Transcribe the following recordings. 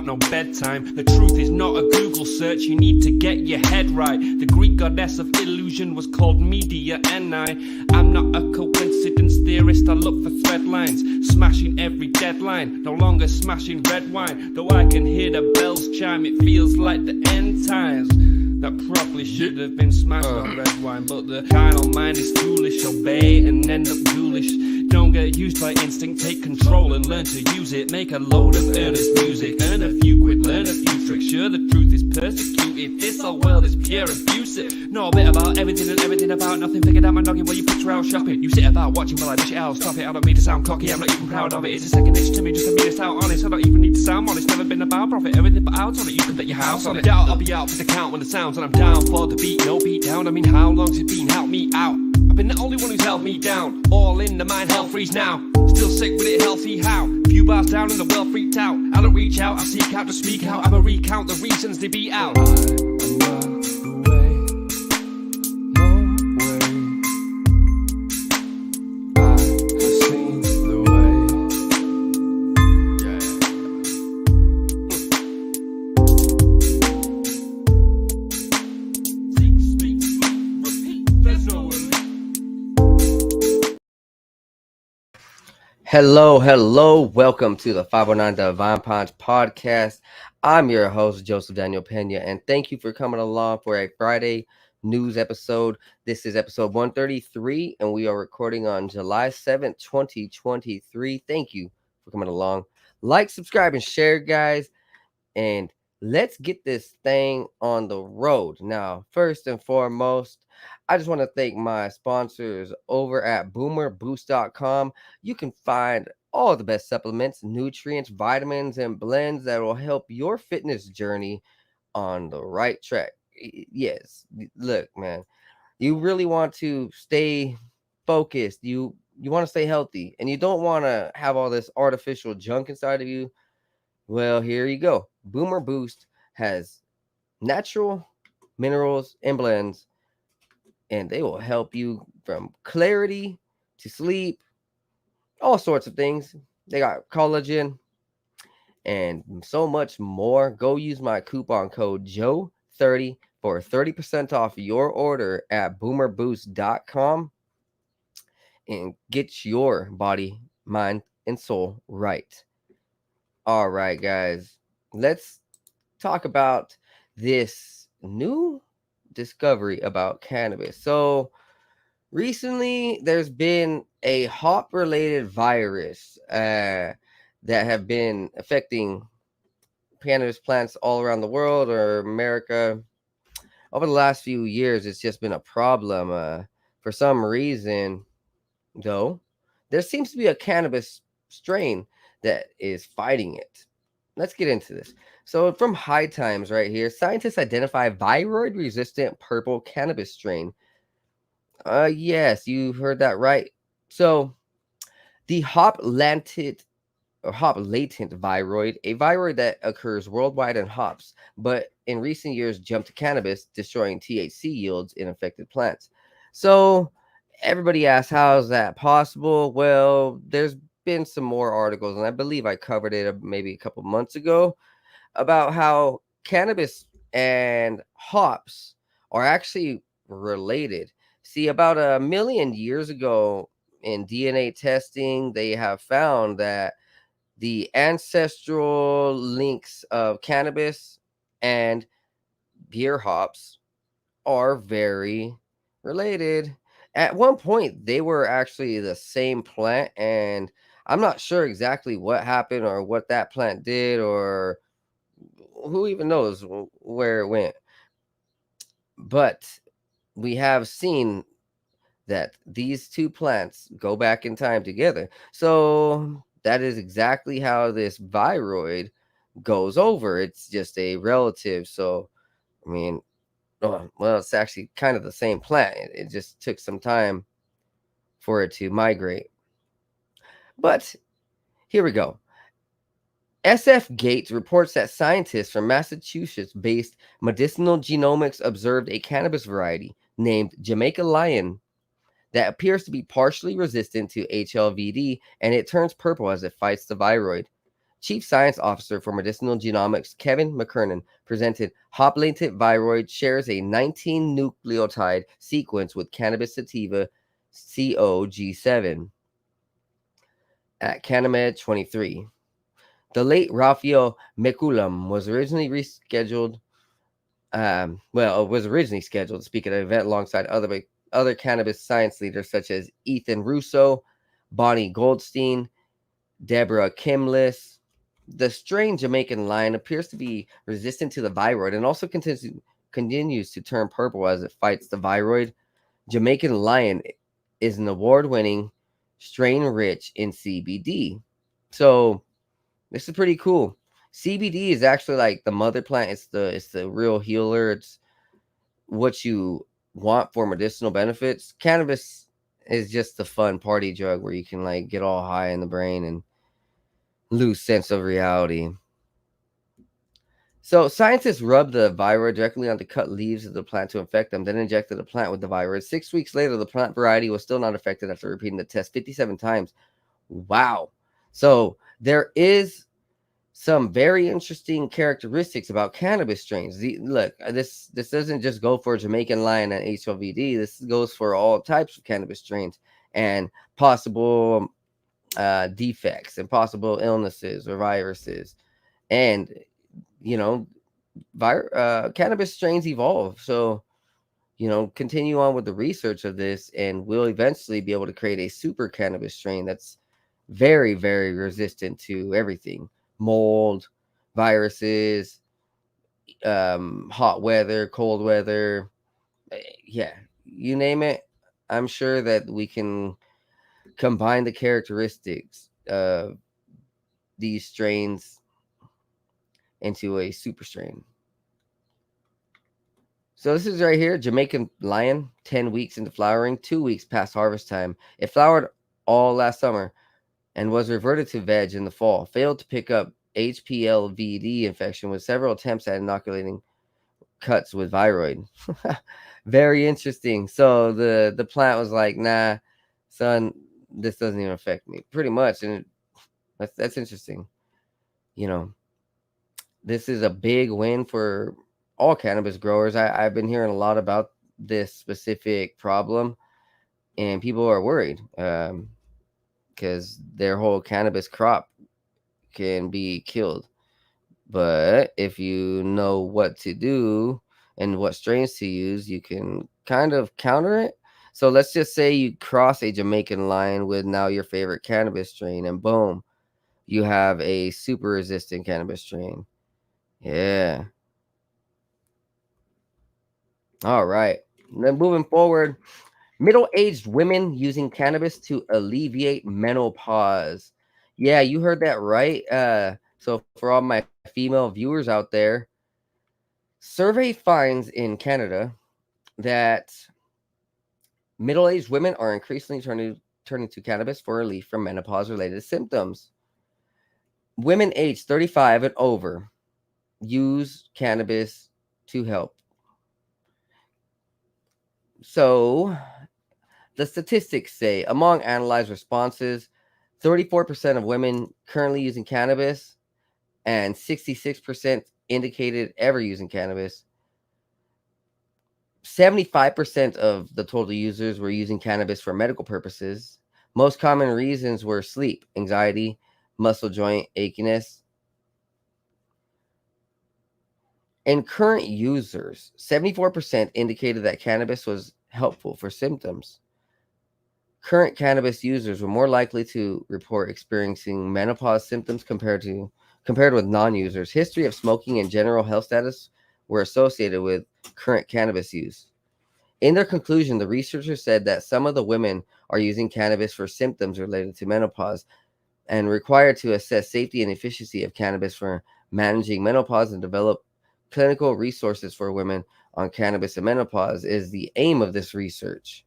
No bedtime. The truth is not a Google search, you need to get your head right. The Greek goddess of illusion was called Media, and I'm not a coincidence theorist. I look for thread lines, smashing every deadline, no longer smashing red wine. Though I can hear the bells chime, it feels like the end times. That probably should have been smashed on red wine, but the carnal mind is foolish. Obey and end up ghoulish. Don't get used by instinct, take control and learn to use it. Make a load of earnest music, earn a few quid, learn a few tricks. Sure, the truth is persecuted, this whole world is pure abusive. Know a bit about everything and everything about nothing. Figured out my noggin while you picture out shopping. You sit about watching while I dish it out, stop it. I don't mean to sound cocky, I'm not even proud of it. It's a second dish to me, just to be this out honest. I don't even need to sound honest, never been about profit. Everything but out on it, you can bet your house on it. Doubt I'll be out for the count when the sounds, and I'm down for the beat, no beat down. I mean, how long's it been? Help me out. I've been the only one who's held me down. All in the mind, hell freeze now. Still sick with it, healthy how? Few bars down and the world freaked out. I don't reach out, I seek out to speak out. I'ma recount the reasons they beat out. I am not the way, no way. I have seen the way. Seek, speak, repeat, there's no way. Hello. Welcome to the 509 Divine Punch podcast. I'm your host, Joseph Daniel Pena, and thank you for coming along for a Friday news episode. This is episode 133, and we are recording on July 7th, 2023. Thank you for coming along. Like, subscribe, and share, guys, and let's get this thing on the road. Now, first and foremost, I just want to thank my sponsors over at boomerboost.com. You can find all the best supplements, nutrients, vitamins, and blends that will help your fitness journey on the right track. Yes, look, man, you really want to stay focused. You want to stay healthy, and you don't want to have all this artificial junk inside of you. Well, here you go. Boomer Boost has natural minerals and blends, and they will help you from clarity to sleep, all sorts of things. They got collagen and so much more. Go use my coupon code JOE30 for 30% off your order at boomerboost.com and get your body, mind, and soul right. All right, guys, let's talk about this new discovery about cannabis. So recently there's been a hop related virus that have been affecting cannabis plants all around the world or America. Over the last few years, it's just been a problem. For some reason, though, there seems to be a cannabis strain that is fighting it. Let's get into this. So from High Times right here, scientists identify viroid-resistant purple cannabis strain. Yes, you heard that right. So the hop latent viroid, a viroid that occurs worldwide in hops, but in recent years jumped to cannabis, destroying THC yields in affected plants. So everybody asks, how is that possible? Well, there's been some more articles, and I believe I covered it maybe a couple months ago, about how cannabis and hops are actually related. See, about 1 million years ago in DNA testing, they have found that the ancestral links of cannabis and beer hops are very related. At one point, they were actually the same plant, and I'm not sure exactly what happened or what that plant did, or who even knows where it went. But we have seen that these two plants go back in time together. So that is exactly how this viroid goes over. It's just a relative. So, I mean, well, it's actually kind of the same plant. It just took some time for it to migrate. But here we go. SF Gates reports that scientists from Massachusetts-based Medicinal Genomics observed a cannabis variety named Jamaica Lion that appears to be partially resistant to HLVD, and it turns purple as it fights the viroid. Chief Science Officer for Medicinal Genomics Kevin McKernan presented hop-latent viroid shares a 19 nucleotide sequence with cannabis sativa COG7 at Canamed 23. The late Raphael Mekulam was originally rescheduled. It was originally scheduled to speak at an event alongside other cannabis science leaders such as Ethan Russo, Bonnie Goldstein, Deborah Kimlis. The strain Jamaican lion appears to be resistant to the viroid and also continues to turn purple as it fights the viroid. Jamaican lion is an award-winning strain rich in CBD. So this is pretty cool. CBD is actually like the mother plant. It's the real healer. It's what you want for medicinal benefits. Cannabis is just the fun party drug where you can like get all high in the brain and lose sense of reality. So scientists rubbed the viroid directly onto cut leaves of the plant to infect them, then injected the plant with the viroid. 6 weeks later, the plant variety was still not affected after repeating the test 57 times. Wow. So there is some very interesting characteristics about cannabis strains. Look, this doesn't just go for Jamaican lion and HLVD. This goes for all types of cannabis strains and possible defects and possible illnesses or viruses. And you know, cannabis strains evolve. So continue on with the research of this, and we'll eventually be able to create a super cannabis strain that's very, very resistant to everything: mold, viruses, hot weather, cold weather. Yeah, you name it. I'm sure that we can combine the characteristics of these strains into a super strain. So this is right here, Jamaican lion, 10 weeks into flowering, 2 weeks past harvest time. It flowered all last summer and was reverted to veg in the fall. Failed to pick up HPLVD infection with several attempts at inoculating cuts with viroid. Very interesting. So the plant was like, nah, son, this doesn't even affect me. Pretty much. And that's interesting. This is a big win for all cannabis growers. I've been hearing a lot about this specific problem, and people are worried because their whole cannabis crop can be killed. But if you know what to do and what strains to use, you can kind of counter it. So let's just say you cross a Jamaican lion with now your favorite cannabis strain, and boom, you have a super resistant cannabis strain. Yeah. All right. Then moving forward, middle-aged women using cannabis to alleviate menopause. Yeah, you heard that right. So for all my female viewers out there, survey finds in Canada that middle-aged women are increasingly turning to cannabis for relief from menopause-related symptoms. Women aged 35 and over use cannabis to help. So the statistics say among analyzed responses, 34% of women currently using cannabis and 66% indicated ever using cannabis. 75% of the total users were using cannabis for medical purposes. Most common reasons were sleep, anxiety, muscle joint achiness. And current users, 74% indicated that cannabis was helpful for symptoms. Current cannabis users were more likely to report experiencing menopause symptoms compared with non-users. History of smoking and general health status were associated with current cannabis use. In their conclusion, the researchers said that some of the women are using cannabis for symptoms related to menopause and required to assess safety and efficacy of cannabis for managing menopause and develop clinical resources for women on cannabis and menopause is the aim of this research.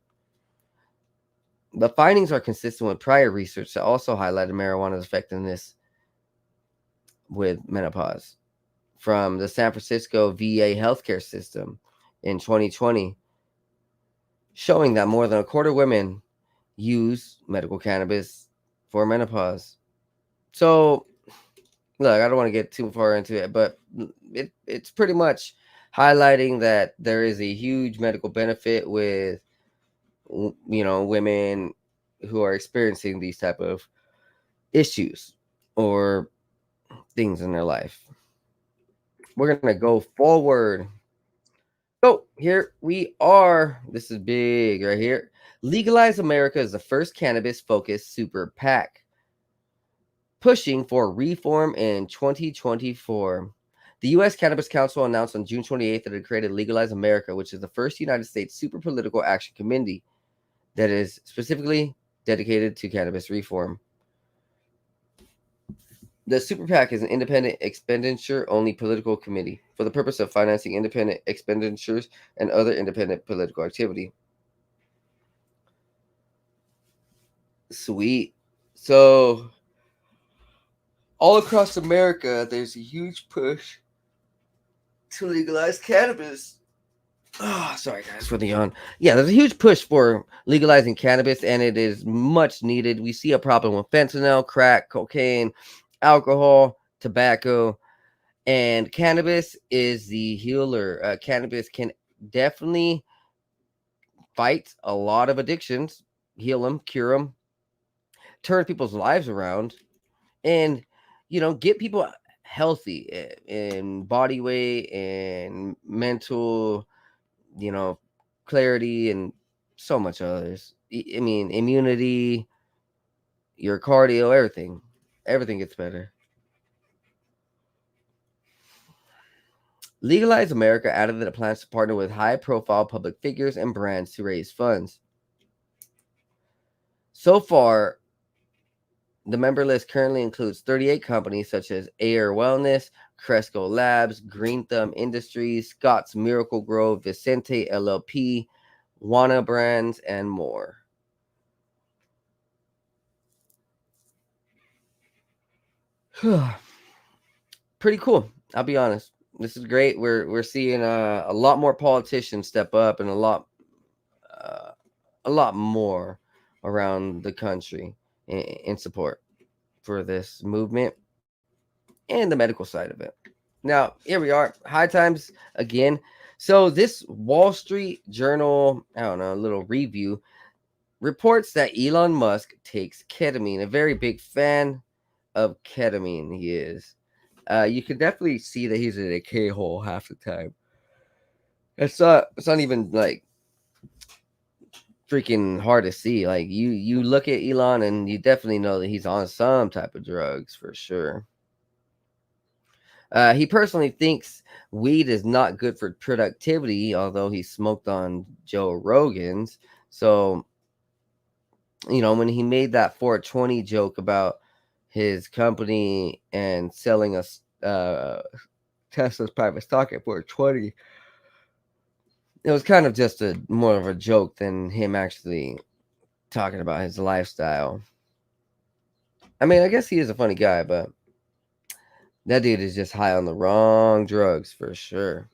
The findings are consistent with prior research that also highlighted marijuana's effectiveness with menopause from the San Francisco VA healthcare system in 2020, showing that more than a quarter of women use medical cannabis for menopause. So Look, I don't want to get too far into it, but it's pretty much highlighting that there is a huge medical benefit with women who are experiencing these type of issues or things in their life. We're gonna go forward. So here we are. This is big right here. Legalize America is the first cannabis focused super PAC pushing for reform in 2024. The U.S. Cannabis Council announced on June 28th that it created Legalize America, which is the first United States super political action committee that is specifically dedicated to cannabis reform. The Super PAC is an independent expenditure only political committee for the purpose of financing independent expenditures and other independent political activity. Sweet. So, all across America, there's a huge push to legalize cannabis. Oh, sorry guys for the yawn. Yeah, there's a huge push for legalizing cannabis, and it is much needed. We see a problem with fentanyl, crack, cocaine, alcohol, tobacco, and cannabis is the healer. Cannabis can definitely fight a lot of addictions, heal them, cure them, turn people's lives around, and get people healthy in body weight and mental, you know, clarity and so much others. I mean, immunity, your cardio, everything gets better. Legalize America added that it plans to partner with high-profile public figures and brands to raise funds. So far, the member list currently includes 38 companies such as Air Wellness, Cresco Labs, Green Thumb Industries, Scott's Miracle Grow, Vicente LLP, Wana Brands, and more. Pretty cool. I'll be honest. This is great. We're seeing a lot more politicians step up and uh, a lot more around the country in support for this movement and the medical side of it. Now, here we are, high times again. So, this Wall Street Journal, I don't know, a little review reports that Elon Musk takes ketamine. A very big fan of ketamine, he is. You can definitely see that he's in a K hole half the time. It's not even like freaking hard to see. Like you look at Elon and you definitely know that he's on some type of drugs for sure. He personally thinks weed is not good for productivity, although he smoked on Joe Rogan's. So, when he made that 420 joke about his company and selling us Tesla's private stock at 420, it was kind of just a more of a joke than him actually talking about his lifestyle. I mean, I guess he is a funny guy, but that dude is just high on the wrong drugs for sure.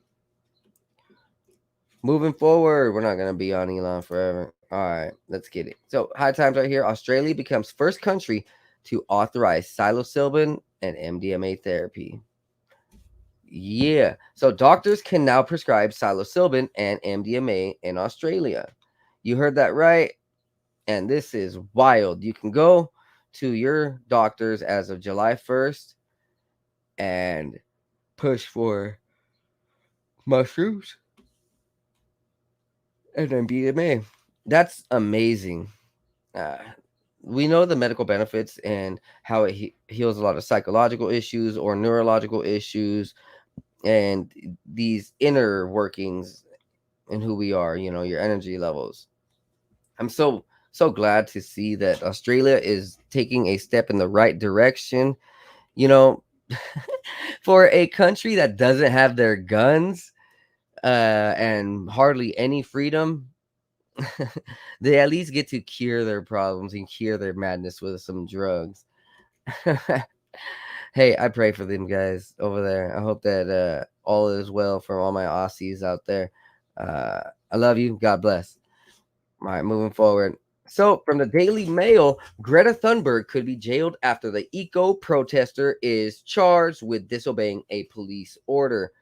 Moving forward, we're not going to be on Elon forever. All right, let's get it. So, high times right here. Australia becomes first country to authorize psilocybin and MDMA therapy. Yeah. So, doctors can now prescribe psilocybin and MDMA in Australia. You heard that right. And this is wild. You can go to your doctors as of July 1st and push for mushrooms and MDMA. That's amazing. Uh, we know the medical benefits and how it heals a lot of psychological issues or neurological issues and these inner workings in who we are, your energy levels. I'm so glad to see that Australia is taking a step in the right direction. You know, for a country that doesn't have their guns and hardly any freedom, they at least get to cure their problems and cure their madness with some drugs. Hey, I pray for them guys over there. I hope that all is well for all my Aussies out there. I love you. God bless. All right, moving forward. So, from the Daily Mail, Greta Thunberg could be jailed after the eco protester is charged with disobeying a police order.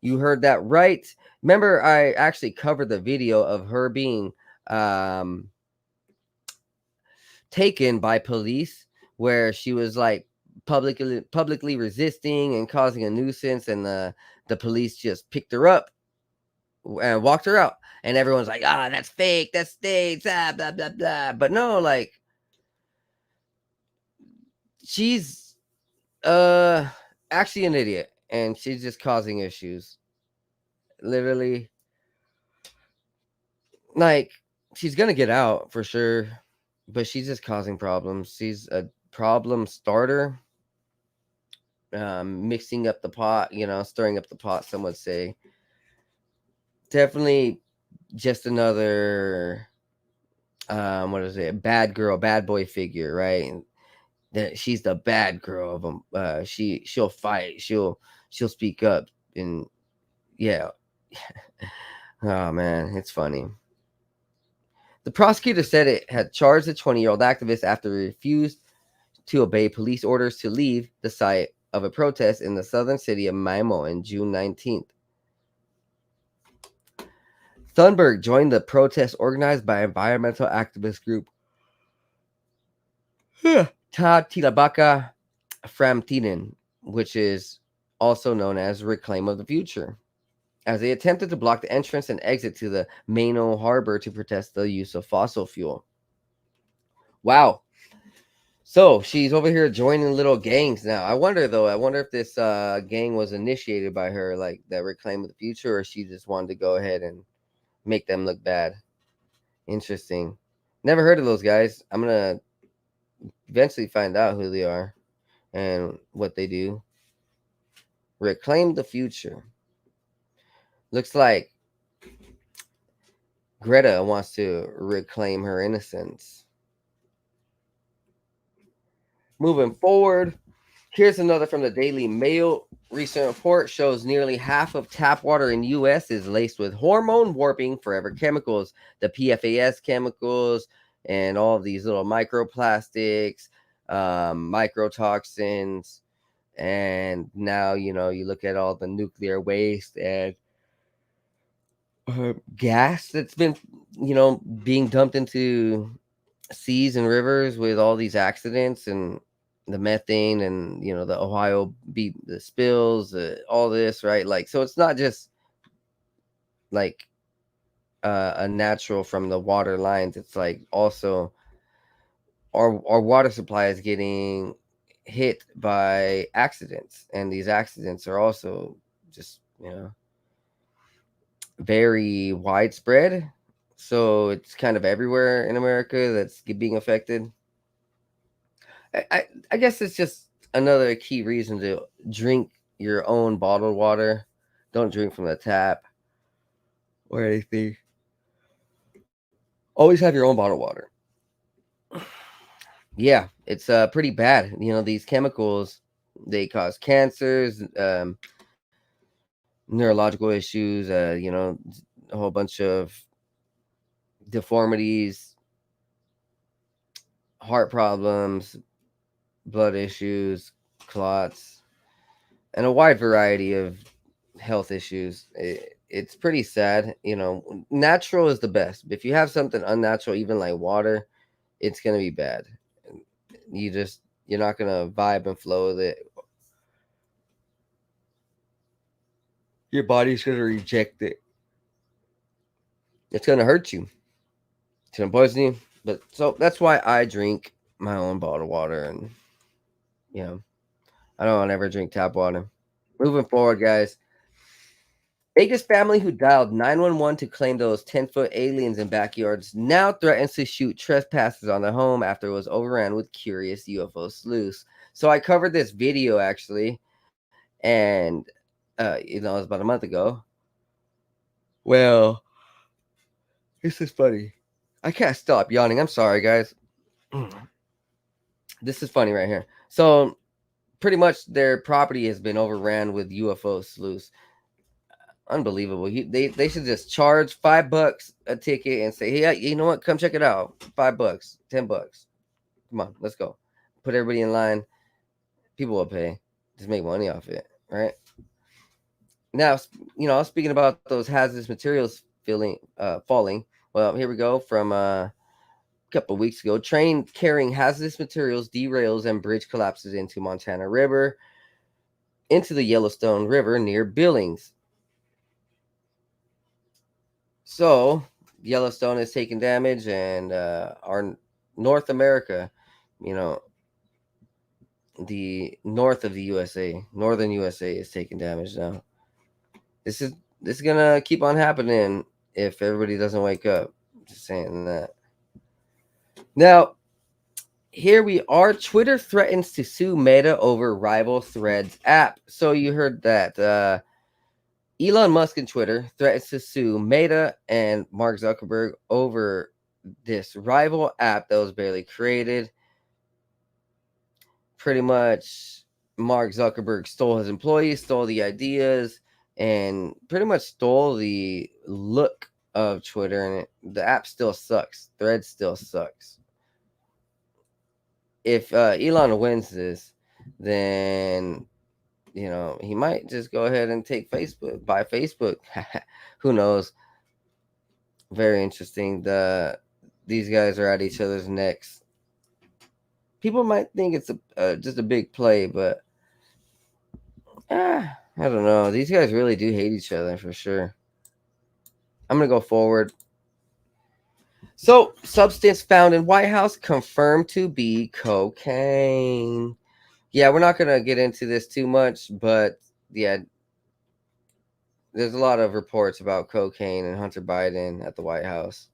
You heard that right. Remember, I actually covered the video of her being um, taken by police, where she was like publicly resisting and causing a nuisance, and the police just picked her up and walked her out, and everyone's like, "Ah, that's fake, that's staged, blah blah blah." But no, like she's actually an idiot, and she's just causing issues. Literally, like she's gonna get out for sure, but she's just causing problems. She's a problem starter, mixing up the pot, stirring up the pot, some would say. Definitely just another what is it, bad girl, bad boy figure, right? And that she's the bad girl of them. She'll fight, she'll speak up, and yeah. Oh man, it's funny. The prosecutor said it had charged the 20-year-old activist after he refused to obey police orders to leave the site of a protest in the southern city of Maimo on June 19th. Thunberg joined the protest organized by environmental activist group Ta Tilabaka Framtiden, which is also known as Reclaim of the Future, as they attempted to block the entrance and exit to the Maino harbor to protest the use of fossil fuel. Wow. So she's over here joining little gangs now. I wonder if this gang was initiated by her, like that Reclaim of the Future, or she just wanted to go ahead and make them look bad. Interesting. Never heard of those guys. I'm gonna eventually find out who they are and what they do. Reclaim the Future. Looks like Greta wants to reclaim her innocence. Moving forward, here's another from the Daily Mail. Recent report shows nearly half of tap water in U.S. is laced with hormone warping forever chemicals, the PFAS chemicals, and all of these little microplastics, microtoxins. And now, you look at all the nuclear waste and gas that's been, being dumped into seas and rivers with all these accidents and the methane and the Ohio beat the spills, all this, right? Like, so it's not just like a natural from the water lines. It's like also our water supply is getting hit by accidents, and these accidents are also just very widespread. So it's kind of everywhere in America that's being affected. I guess it's just another key reason to drink your own bottled water. Don't drink from the tap or anything. Always have your own bottled water. Yeah, it's pretty bad. These chemicals, they cause cancers, neurological issues, a whole bunch of deformities, heart problems, blood issues, clots, and a wide variety of health issues. It's pretty sad. Natural is the best. If you have something unnatural, even like water, it's gonna be bad. You're not gonna vibe and flow with it. Your body's gonna reject it. It's gonna hurt you. It's gonna poison you. But so that's why I drink my own bottled water, and I don't ever drink tap water. Moving forward, guys. Vegas family who dialed 911 to claim those 10-foot aliens in backyards now threatens to shoot trespassers on their home after it was overrun with curious UFO sleuths. So I covered this video actually, and it was about a month ago. Well, this is funny. I can't stop yawning. I'm sorry, guys. This is funny right here. So pretty much their property has been overran with UFO sleuths. Unbelievable. They should just charge $5 a ticket and say, hey, you know what? Come check it out. $5, $10. Come on, let's go. Put everybody in line. People will pay. Just make money off it, right? Now, I was speaking about those hazardous materials falling. Well, here we go from a couple of weeks ago. Train carrying hazardous materials derails and bridge collapses into Montana River, into the Yellowstone River near Billings. So Yellowstone is taking damage, and our North America, you know, the north of the USA, northern USA, is taking damage now. This is this is gonna keep on happening if everybody doesn't wake up. Just saying that. Now, here we are. Twitter threatens to sue Meta over rival Threads app. So you heard that. Elon Musk and Twitter threatens to sue Meta and Mark Zuckerberg over this rival app that was barely created. Pretty much, Mark Zuckerberg stole his employees, stole the ideas, and pretty much stole the look of Twitter. And the app still sucks. Threads still sucks. If Elon wins this, then he might just go ahead and take Facebook, buy Facebook. Who knows? Very interesting. These guys are at each other's necks. People might think it's just a big play, but I don't know. These guys really do hate each other for sure. I'm gonna go forward. So, substance found in White House confirmed to be cocaine. Yeah, we're not gonna get into this too much, but yeah, there's a lot of reports about cocaine and Hunter Biden at the White House.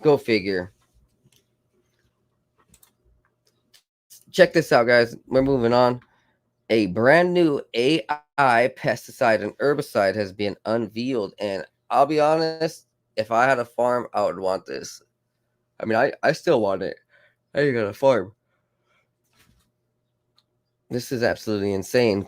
Go figure. Check this out, guys. We're moving on. A brand new AI pesticide and herbicide has been unveiled. And I'll be honest, if I had a farm, I would want this. I mean, I still want it. I ain't got a farm. This is absolutely insane.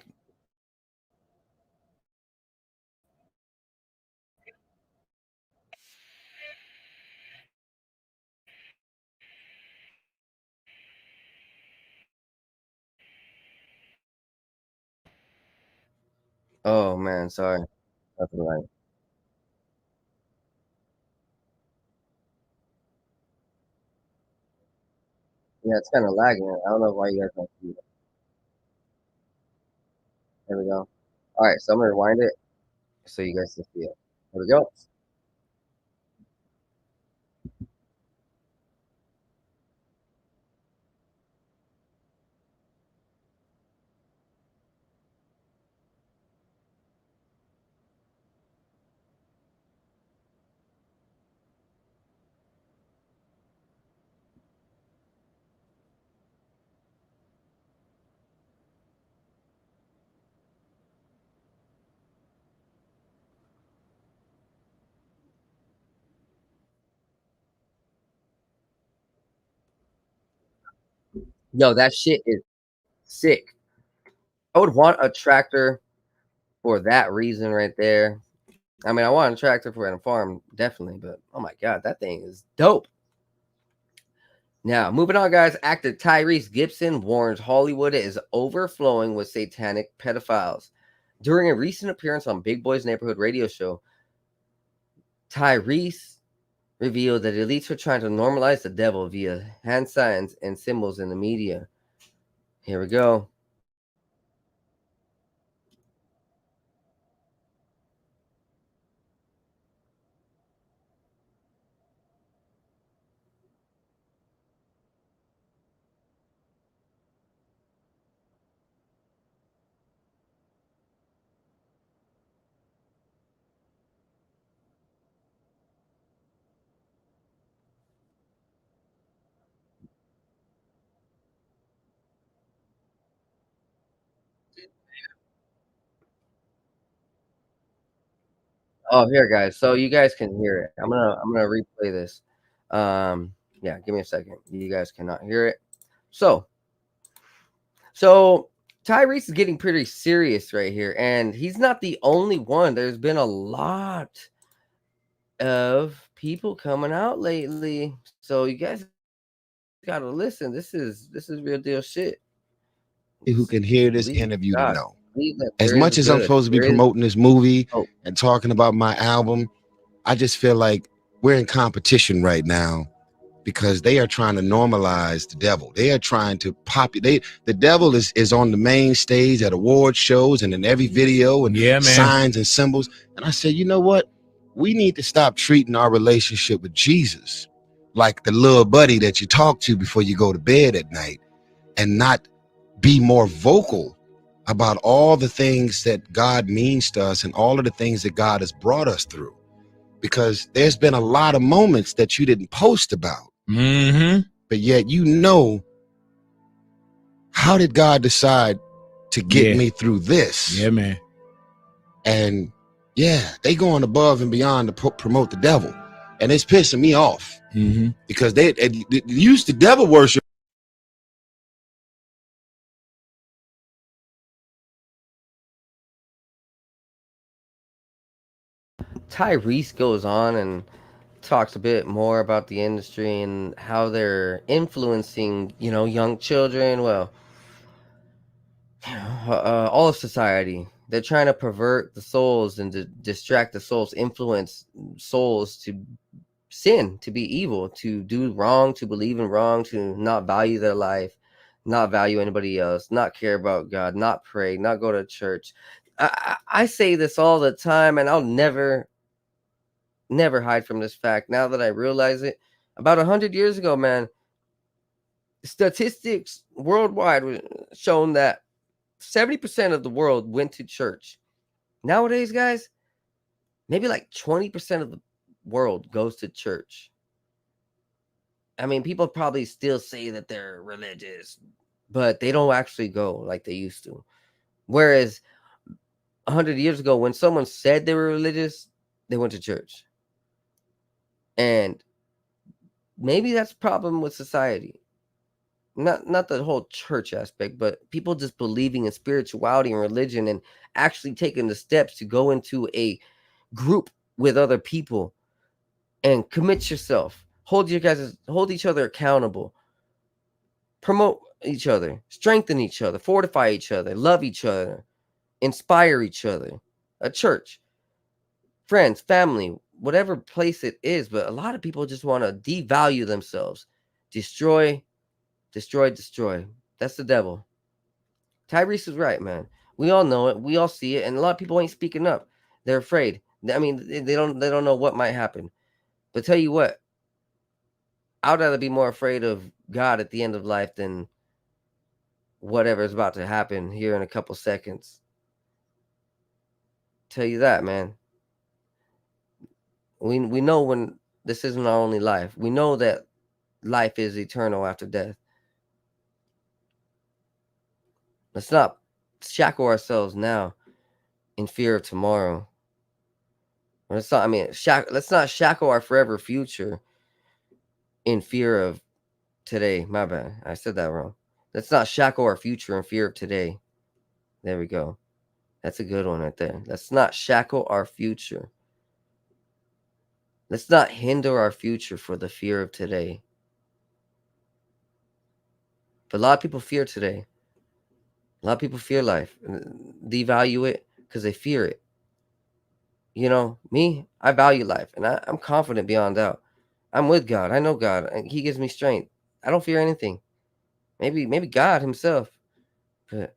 Oh, man, sorry. Nothing right. Yeah, it's kind of lagging. I don't know why you guys don't see it. There we go. All right, so I'm going to rewind it so you guys can see it. There we go. Yo, that shit is sick. I would want a tractor for that reason right there. I mean, I want a tractor for a farm, definitely, but oh my god, that thing is dope. Now, moving on, guys. Actor Tyrese Gibson warns Hollywood is overflowing with satanic pedophiles. During a recent appearance on Big Boy's Neighborhood radio show, Tyrese revealed that elites are trying to normalize the devil via hand signs and symbols in the media. Here we go. Oh, here, guys. So you guys can hear it. I'm gonna replay this. Yeah, give me a second. You guys cannot hear it. So, so Tyrese is getting pretty serious right here, and he's not the only one. There's been a lot of people coming out lately, so you guys gotta listen. This is real deal shit. Who Just can hear believe this in interview to God. know. Believe that As there is a much as I'm good. supposed to be There is promoting this movie hope. and talking about my album, I just feel like we're in competition right now because they are trying to normalize the devil. They are trying to populate. The devil is on the main stage at award shows and in every video and signs and symbols. And I said, you know what? We need to stop treating our relationship with Jesus like the little buddy that you talk to before you go to bed at night, and not be more vocal about all the things that God means to us and all of the things that God has brought us through. Because there's been a lot of moments that you didn't post about, but yet how did God decide to get me through this? Yeah, man. And yeah, they going above and beyond to promote the devil, and it's pissing me off because they used to devil worship. Tyrese goes on and talks a bit more about the industry and how they're influencing, young children. Well, all of society. They're trying to pervert the souls and to distract the souls, influence souls to sin, to be evil, to do wrong, to believe in wrong, to not value their life, not value anybody else, not care about God, not pray, not go to church. I say this all the time, and I'll never hide from this fact now that I realize it. About 100 years ago, man, statistics worldwide was shown that 70% of the world went to church. Nowadays, guys, maybe like 20% of the world goes to church. I mean, people probably still say that they're religious, but they don't actually go like they used to. Whereas 100 years ago, when someone said they were religious, they went to church. And maybe that's a problem with society. Not the whole church aspect, but people just believing in spirituality and religion and actually taking the steps to go into a group with other people and commit yourself. Hold each other accountable. Promote each other, strengthen each other, fortify each other, love each other, inspire each other. A church, friends, family, whatever place it is, but a lot of people just want to devalue themselves. Destroy, destroy. That's the devil. Tyrese is right, man. We all know it. We all see it, and a lot of people ain't speaking up. They're afraid. I mean, they don't know what might happen. But tell you what, I'd rather be more afraid of God at the end of life than whatever is about to happen here in a couple seconds. Tell you that, man. We know when this isn't our only life. We know that life is eternal after death. Let's not shackle ourselves now in fear of tomorrow. Let's not shackle our forever future in fear of today. My bad. I said that wrong. Let's not shackle our future in fear of today. There we go. That's a good one right there. Let's not shackle our future. Let's not hinder our future for the fear of today. But a lot of people fear today. A lot of people fear life, devalue it because they fear it. Me, I value life, and I'm confident beyond doubt. I'm with God. I know God, and He gives me strength. I don't fear anything. Maybe God Himself, but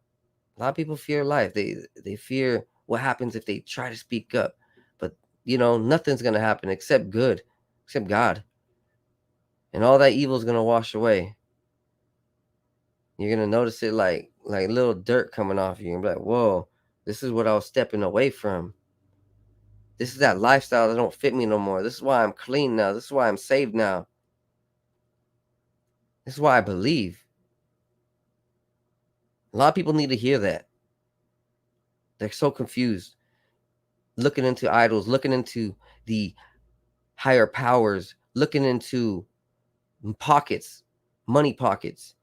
a lot of people fear life. They fear what happens if they try to speak up. But nothing's gonna happen except good, except God, and all that evil is gonna wash away. You're gonna notice it like little dirt coming off you, and be like, "Whoa, this is what I was stepping away from. This is that lifestyle that don't fit me no more. This is why I'm clean now. This is why I'm saved now. This is why I believe." A lot of people need to hear that. They're so confused, looking into idols, looking into the higher powers, looking into pockets, money pockets.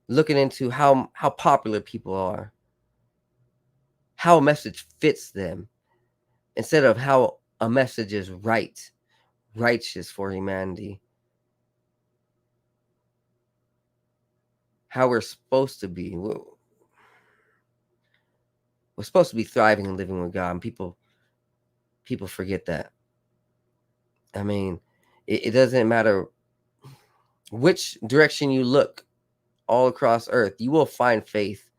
looking into how popular people are, how a message fits them, instead of how a message is righteous for humanity, how we're supposed to be. We're supposed to be thriving and living with God, and people forget that. I mean, it doesn't matter which direction you look all across earth, you will find faith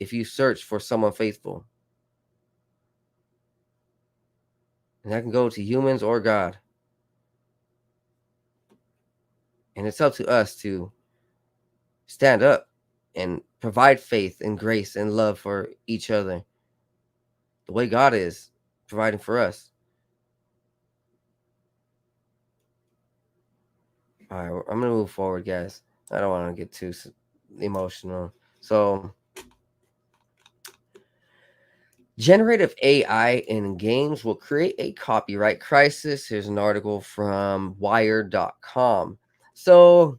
if you search for someone faithful. And that can go to humans or God. And it's up to us to stand up and provide faith and grace and love for each other, the way God is providing for us. All right, I'm gonna move forward, guys. I don't want to get too emotional. So, generative AI in games will create a copyright crisis. Here's an article from Wired.com. So,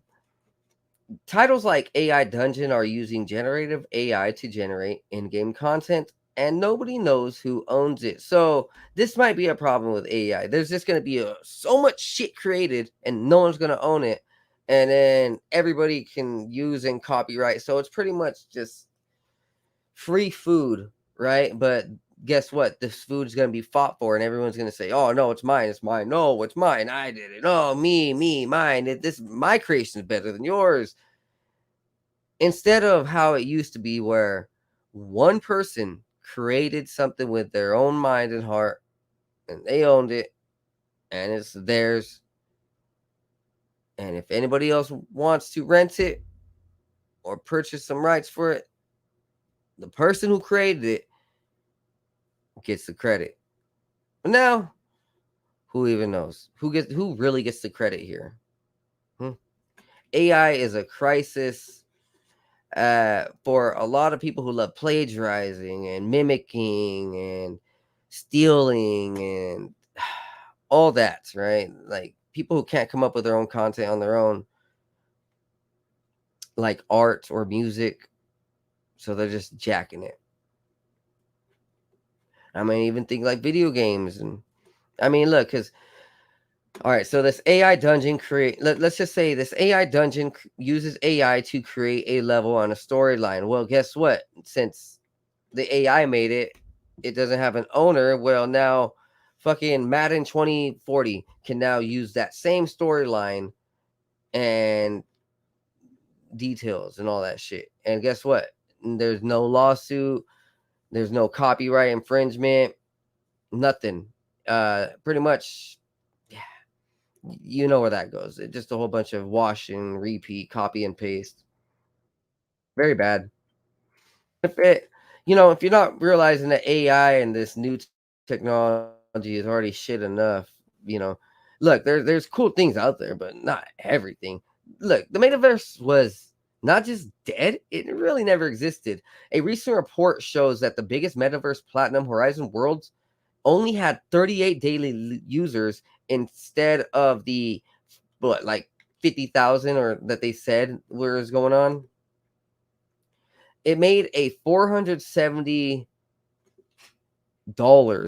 titles like AI Dungeon are using generative AI to generate in-game content, and nobody knows who owns it. So this might be a problem with AI. There's just going to be so much shit created, and no one's going to own it, and then everybody can use and copyright. So it's pretty much just free food, right? But guess what? This food is going to be fought for, and everyone's going to say, "Oh no, it's mine! It's mine! No, it's mine! I did it! Oh, me, mine! This my creation is better than yours." Instead of how it used to be, where one person created something with their own mind and heart, and they owned it, and it's theirs. And if anybody else wants to rent it or purchase some rights for it, the person who created it gets the credit. But now, who even knows? Who really gets the credit here? AI is a crisis for a lot of people who love plagiarizing and mimicking and stealing and all that, right? Like people who can't come up with their own content on their own, like art or music, so they're just jacking it. I mean, even think like video games, and I mean, look, because all right, so this AI dungeon let's just say this AI dungeon uses AI to create a level on a storyline. Well, guess what? Since the AI made it, it doesn't have an owner. Well, now fucking Madden 2040 can now use that same storyline and details and all that shit. And guess what? There's no lawsuit, there's no copyright infringement, nothing. Pretty much, yeah, you know where that goes. It's just a whole bunch of wash and repeat, copy and paste. Very bad. If it, if you're not realizing that AI and this new technology is already shit enough, you know, look, there's cool things out there, but not everything. Look, the metaverse was not just dead, it really never existed. A recent report shows that the biggest metaverse Platinum Horizon worlds only had 38 daily users instead of the what, like 50,000 or that they said was going on. It made a $470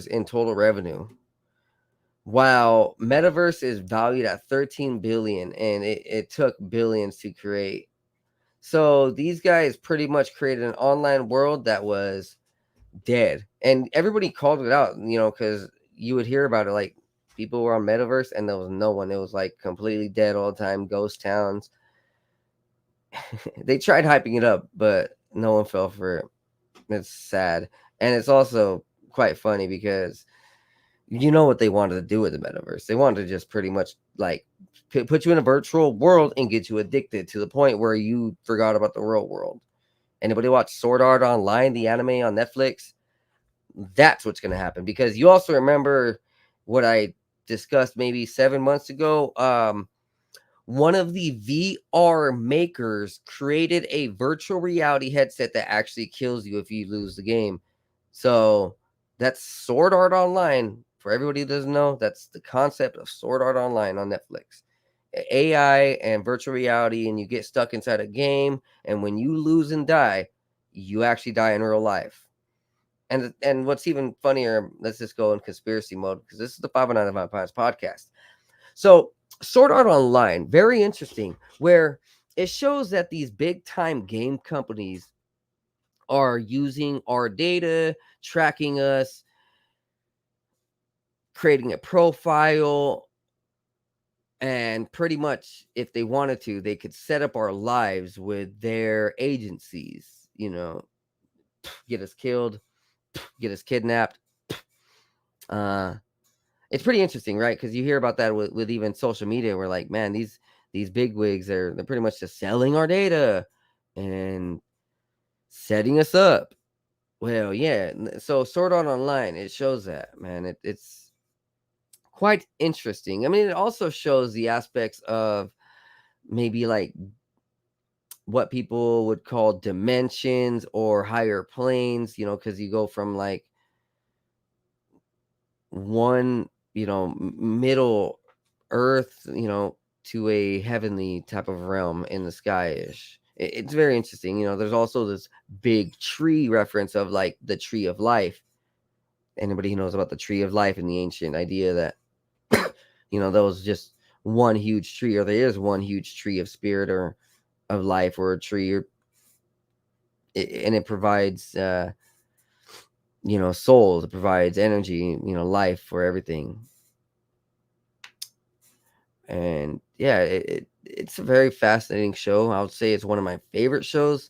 in total revenue, while Metaverse is valued at 13 billion, and it took billions to create. So these guys pretty much created an online world that was dead, and everybody called it out, because you would hear about it, like people were on Metaverse and there was no one. It was like completely dead all the time, ghost towns. They tried hyping it up, but no one fell for it. It's sad. And it's also quite funny because you know what they wanted to do with the metaverse. They wanted to just pretty much like put you in a virtual world and get you addicted to the point where you forgot about the real world. Anybody watch Sword Art Online, the anime on Netflix? That's what's going to happen, because you also remember what I discussed maybe 7 months ago. One of the VR makers created a virtual reality headset that actually kills you if you lose the game. So that's Sword Art Online. For everybody who doesn't know, that's the concept of Sword Art Online on Netflix. AI and virtual reality, and you get stuck inside a game, and when you lose and die, you actually die in real life. And what's even funnier, let's just go in conspiracy mode because this is the 509 Vampires podcast. So, Sword Art Online, very interesting, where it shows that these big time game companies are using our data, tracking us, creating a profile, and pretty much if they wanted to, they could set up our lives with their agencies, get us killed, get us kidnapped. Uh, it's pretty interesting, right? Because you hear about that with even social media. We're like, man, these big wigs, they're pretty much just selling our data and setting us up. Well, yeah. So Sword Art Online, it shows that, man. It's quite interesting. I mean, it also shows the aspects of maybe like what people would call dimensions or higher planes, because you go from like one, middle earth, to a heavenly type of realm in the sky ish. It's very interesting. There's also this big tree reference of like the tree of life. Anybody who knows about the tree of life and the ancient idea that, that was just one huge tree, or there is one huge tree of spirit or of life, or a tree, and it provides, souls, it provides energy, life for everything. And yeah, it's a very fascinating show. I would say it's one of my favorite shows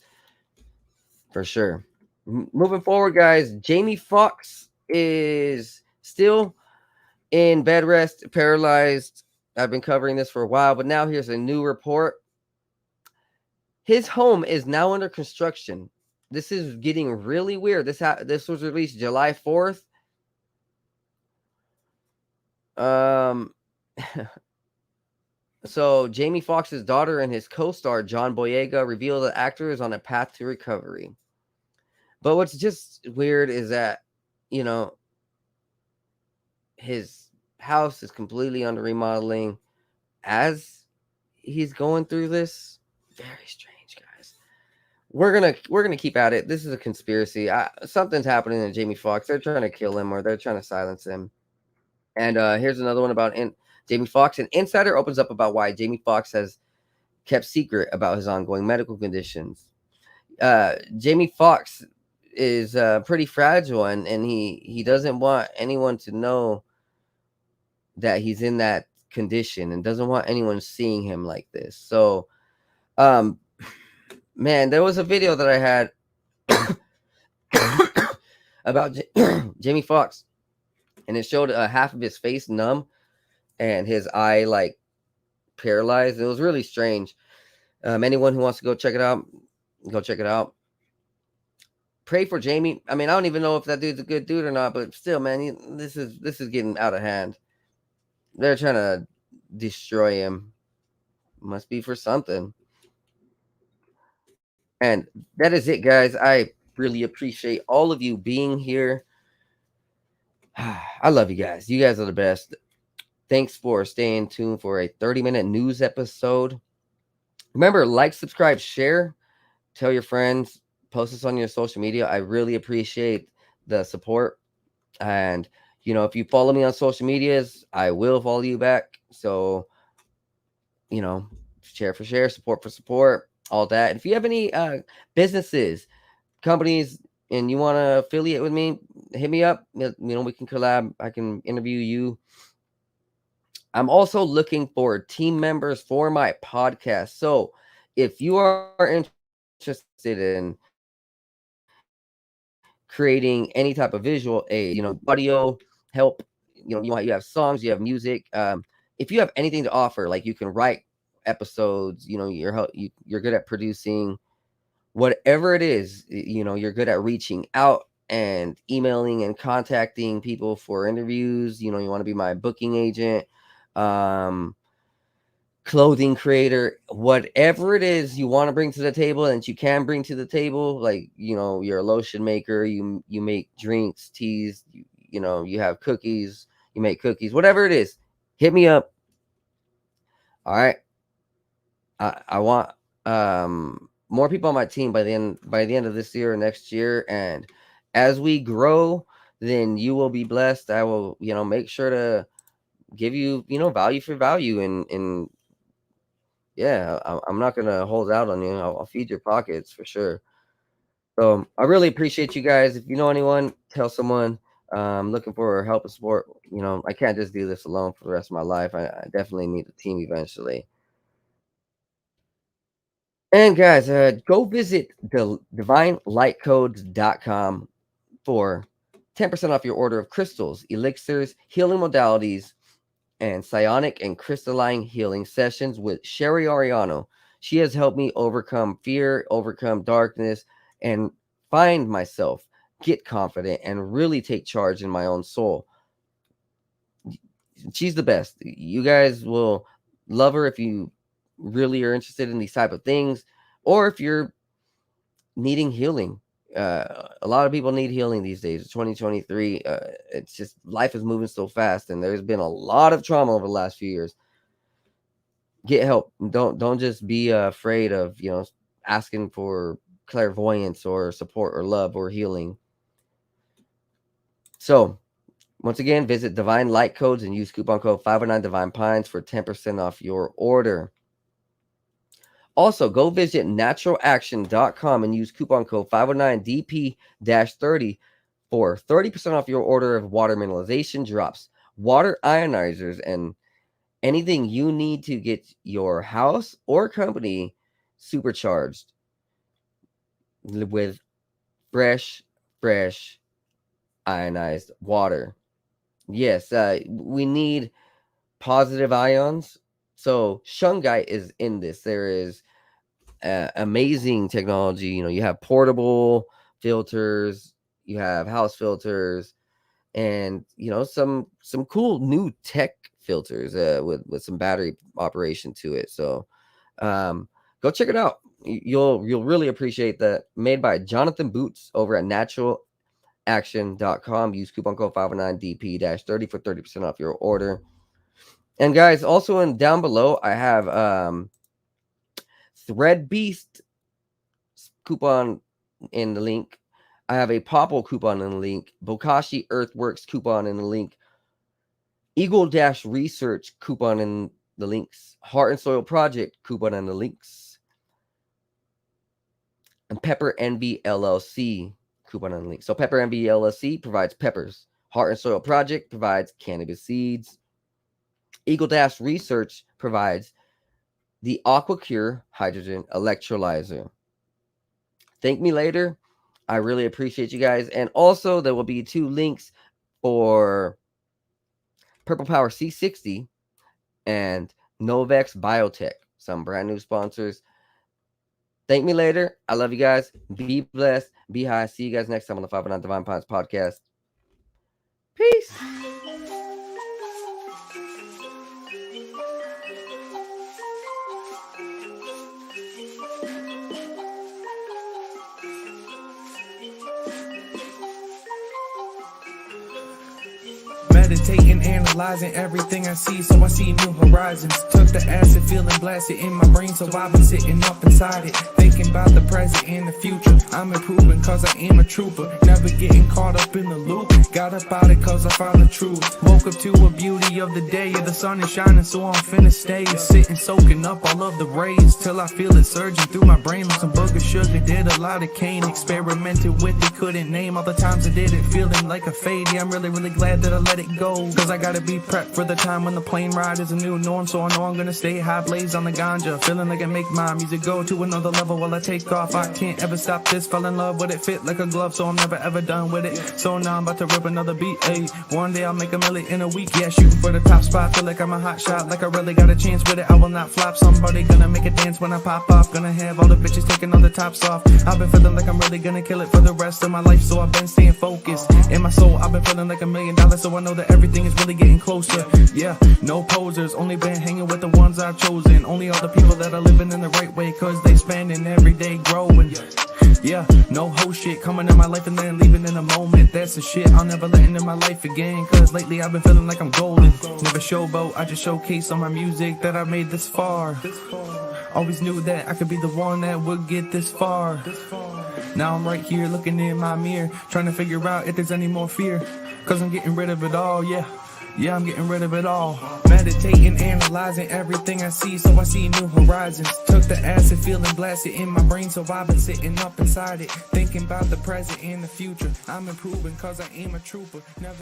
for sure. Moving forward, guys, Jamie Foxx is still in bed rest, paralyzed. I've been covering this for a while, but now here's a new report. His home is now under construction. This is getting really weird. This was released July 4th. Um So Jamie Foxx's daughter and his co-star John Boyega reveal the actor is on a path to recovery. But what's just weird is that, you know, his house is completely under remodeling as he's going through this. Very strange, guys. We're gonna keep at it. This is a conspiracy. Something's happening to Jamie Foxx. They're trying to kill him or they're trying to silence him. And here's another one about Jamie Foxx. An insider opens up about why Jamie Foxx has kept secret about his ongoing medical conditions. Jamie Foxx is pretty fragile, and he doesn't want anyone to know that he's in that condition, and doesn't want anyone seeing him like this. So, um, man, there was a video that I had about Jamie Foxx, and it showed half of his face numb and his eye like paralyzed. It was really strange. Anyone who wants to go check it out, go check it out. Pray for Jamie. I mean, I don't even know if that dude's a good dude or not, but still, man, this is getting out of hand. They're trying to destroy him. Must be for something. And that is it, guys. I really appreciate all of you being here. I love you guys. You guys are the best. Thanks for staying tuned for a 30-minute news episode. Remember, like, subscribe, share, tell your friends, post this on your social media. I really appreciate the support. And, if you follow me on social medias, I will follow you back. So, share for share, support for support, all that. And if you have any businesses, companies, and you want to affiliate with me, hit me up. We can collab. I can interview you. I'm also looking for team members for my podcast. So if you are interested in creating any type of visual aid, audio help, you have songs, you have music. If you have anything to offer, like you can write episodes, you're good at producing, whatever it is, you're good at reaching out and emailing and contacting people for interviews. You want to be my booking agent, clothing creator, whatever it is you want to bring to the table and you can bring to the table. Like, you're a lotion maker, you make drinks, teas, you have cookies, you make cookies, whatever it is, hit me up. All right. I want more people on my team by the end of this year or next year, and as we grow, then you will be blessed. I will, make sure to give you, value for value, and yeah, I'm not gonna hold out on you. I'll feed your pockets for sure. So I really appreciate you guys. If you know anyone, tell someone. Looking for help and support. I can't just do this alone for the rest of my life. I definitely need a team eventually. And guys, go visit the divinelightcodes.com for 10% off your order of crystals, elixirs, healing modalities, and psionic and crystalline healing sessions with Sherry Ariano. She has helped me overcome fear, overcome darkness, and find myself, get confident, and really take charge in my own soul. She's the best. You guys will love her if you really are interested in these type of things, or if you're needing healing. A lot of people need healing these days. 2023. It's just life is moving so fast, and there's been a lot of trauma over the last few years. Get help. Don't just be afraid of asking for clairvoyance or support or love or healing. So once again, visit Divine Light Codes and use coupon code 509 Divine Pines for 10% off your order. Also, go visit naturalaction.com and use coupon code 509DP-30 for 30% off your order of water mineralization drops, water ionizers, and anything you need to get your house or company supercharged with fresh ionized water. Yes, we need positive ions. So shungite is in this. There is amazing technology. You have portable filters, you have house filters, and some cool new tech filters with some battery operation to it. So go check it out. You'll really appreciate that. Made by Jonathan Boots over at naturalaction.com. Use coupon code 509DP-30 for 30% off your order. And guys, also down below, I have Thread Beast coupon in the link. I have a Popple coupon in the link. Bokashi Earthworks coupon in the link. Eagle Dash Research coupon in the links. Heart and Soil Project coupon in the links. And Pepper Envy LLC coupon in the link. So Pepper Envy LLC provides peppers. Heart and Soil Project provides cannabis seeds. Eagle Dash Research provides the AquaCure hydrogen electrolyzer. Thank me later. I really appreciate you guys. And also, there will be 2 links for Purple Power C60 and Novex Biotech, some brand new sponsors. Thank me later. I love you guys. Be blessed. Be high. See you guys next time on the 509 Divine Pines podcast. Peace. Meditating, analyzing everything I see, so I see new horizons. Took the acid, feeling blasted in my brain, so I've been sitting up inside it, thinking about the present and the future. I'm improving cause I am a trooper, never getting caught up in the loop. Got up out it cause I found the truth. Woke up to a beauty of the day, the sun is shining, so I'm finna stay. Sitting, soaking up all of the rays, till I feel it surging through my brain like some booger sugar. Did a lot of cane, experimented with it, couldn't name all the times I did it, feeling like a fade. Yeah, I'm really glad that I let it go, cause I gotta be prepped for the time when the plane ride is a new norm. So I know I'm gonna stay high, blaze on the ganja, feeling like I make my music go to another level while I take off. I can't ever stop this, fell in love with it, fit like a glove, so I'm never ever done with it. So now I'm about to rip another beat, ayy. One day I'll make a million in a week, yeah, shooting for the top spot. Feel like I'm a hot shot, like I really got a chance with it. I will not flop, somebody gonna make a dance when I pop off. Gonna have all the bitches taking all the tops off. I've been feeling like I'm really gonna kill it for the rest of my life, so I've been staying focused. In my soul, I've been feeling like $1 million, so I know that everything is really getting closer. Yeah, no posers, only been hanging with the ones I've chosen. Only all the people that are living in the right way, cause they spending every day growing. Yeah, no whole shit coming in my life and then leaving in a moment. That's the shit I'll never let into my life again. Cause lately I've been feeling like I'm golden. Never showboat, I just showcase on my music that I made this far. Always knew that I could be the one that would get this far. Now I'm right here looking in my mirror, trying to figure out if there's any more fear. Cause I'm getting rid of it all, yeah. Yeah, I'm getting rid of it all. Meditating, analyzing everything I see, so I see new horizons. Took the acid, feeling blasted in my brain, so I've been sitting up inside it, thinking about the present and the future. I'm improving cause I am a trooper. Never